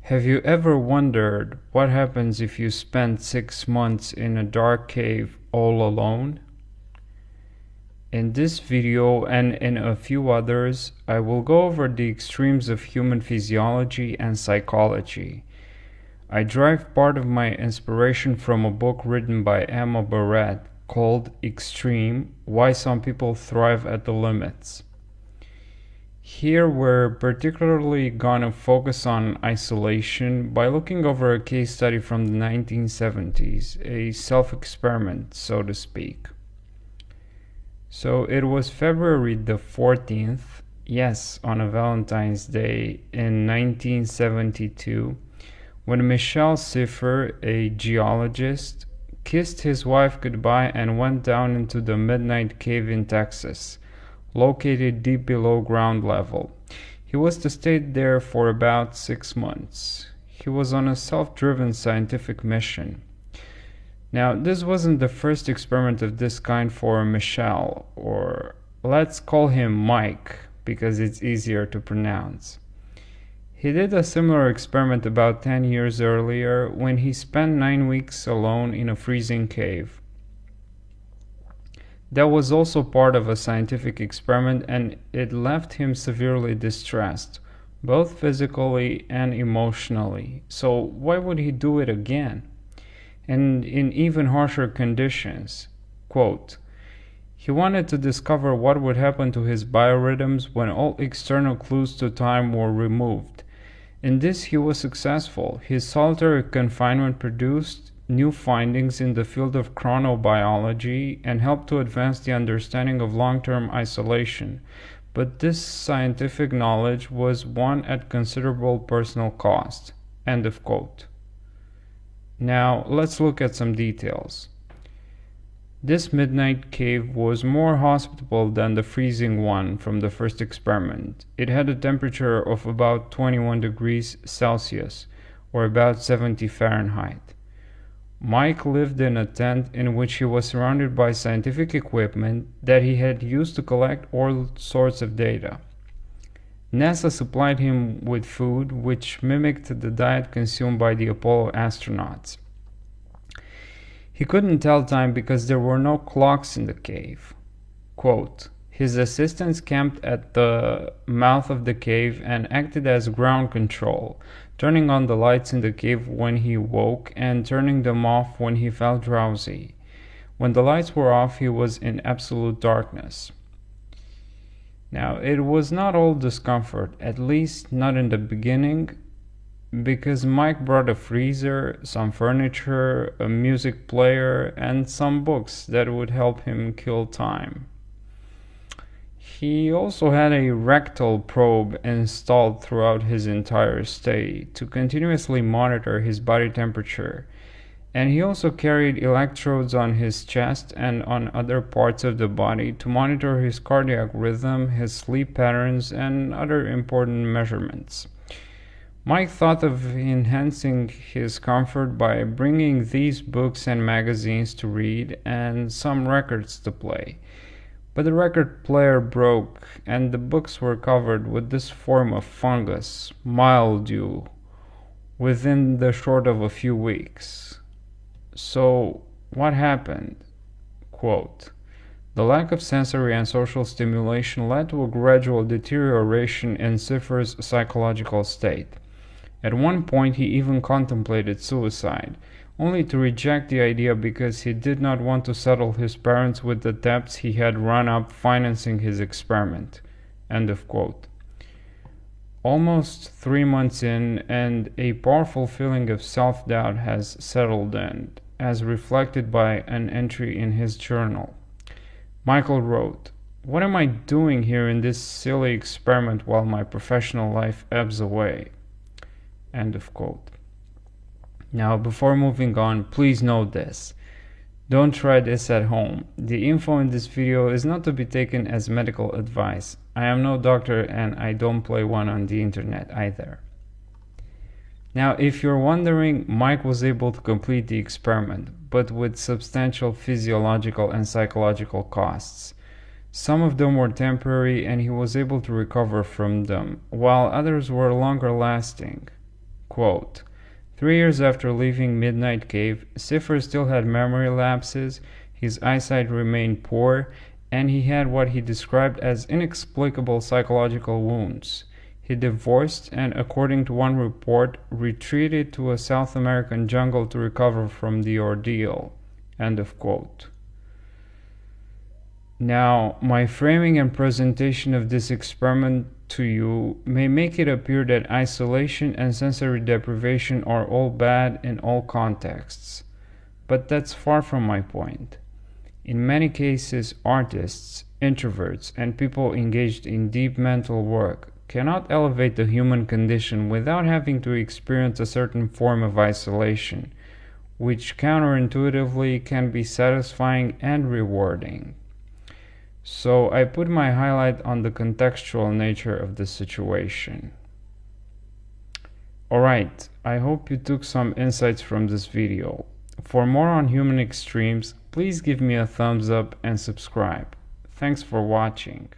Have you ever wondered what happens if you spend 6 months in a dark cave all alone? In this video and in a few others, I will go over the extremes of human physiology and psychology. I derive part of my inspiration from a book written by Emma Barrett called Extreme: Why Some People Thrive at the Limits. Here we're particularly gonna focus on isolation by looking over a case study from the 1970s, a self-experiment, so to speak. So it was February the 14th, yes, on a Valentine's Day in 1972, when Michel Siffer, a geologist, kissed his wife goodbye and went down into the Midnight Cave in Texas, located deep below ground level. He was to stay there for about 6 months. He was on a self-driven scientific mission. Now, this wasn't the first experiment of this kind for Michel, or let's call him Mike, because it's easier to pronounce. He did a similar experiment about 10 years earlier when he spent 9 weeks alone in a freezing cave. That was also part of a scientific experiment, and it left him severely distressed, both physically and emotionally. So why would he do it again? And in even harsher conditions. Quote, he wanted to discover what would happen to his biorhythms when all external clues to time were removed. In this he was successful. His solitary confinement produced new findings in the field of chronobiology and helped to advance the understanding of long-term isolation. But this scientific knowledge was one at considerable personal cost. End of quote. Now, let's look at some details. This midnight cave was more hospitable than the freezing one from the first experiment. It had a temperature of about 21 degrees Celsius, or about 70 Fahrenheit. Mike lived in a tent in which he was surrounded by scientific equipment that he had used to collect all sorts of data. NASA supplied him with food which mimicked the diet consumed by the Apollo astronauts. He couldn't tell time because there were no clocks in the cave. Quote, his assistants camped at the mouth of the cave and acted as ground control, turning on the lights in the cave when he woke and turning them off when he felt drowsy. When the lights were off, he was in absolute darkness. Now, it was not all discomfort, at least not in the beginning, because Mike brought a freezer, some furniture, a music player, and some books that would help him kill time. He also had a rectal probe installed throughout his entire stay to continuously monitor his body temperature, and he also carried electrodes on his chest and on other parts of the body to monitor his cardiac rhythm, his sleep patterns, and other important measurements. Mike thought of enhancing his comfort by bringing these books and magazines to read and some records to play. But the record player broke and the books were covered with this form of fungus, mildew, within the short of a few weeks. So what happened? Quote, the lack of sensory and social stimulation led to a gradual deterioration in Siffer's psychological state. At one point he even contemplated suicide, only to reject the idea because he did not want to saddle his parents with the debts he had run up financing his experiment. End of quote. Almost 3 months in, and a powerful feeling of self-doubt has settled in, as reflected by an entry in his journal. Michael wrote, what am I doing here in this silly experiment while my professional life ebbs away? End of quote. Now, before moving on, please note this. Don't try this at home. The info in this video is not to be taken as medical advice. I am no doctor and I don't play one on the internet either. Now, if you're wondering, Mike was able to complete the experiment, but with substantial physiological and psychological costs. Some of them were temporary and he was able to recover from them, while others were longer lasting. Quote, 3 years after leaving Midnight Cave, Cypher still had memory lapses, his eyesight remained poor, and he had what he described as inexplicable psychological wounds. He divorced and, according to one report, retreated to a South American jungle to recover from the ordeal. End of quote. Now, my framing and presentation of this experiment to you may make it appear that isolation and sensory deprivation are all bad in all contexts, but that's far from my point. In many cases, artists, introverts, and people engaged in deep mental work cannot elevate the human condition without having to experience a certain form of isolation, which counterintuitively can be satisfying and rewarding. So I put my highlight on the contextual nature of the situation. Alright, I hope you took some insights from this video. For more on human extremes, please give me a thumbs up and subscribe. Thanks for watching.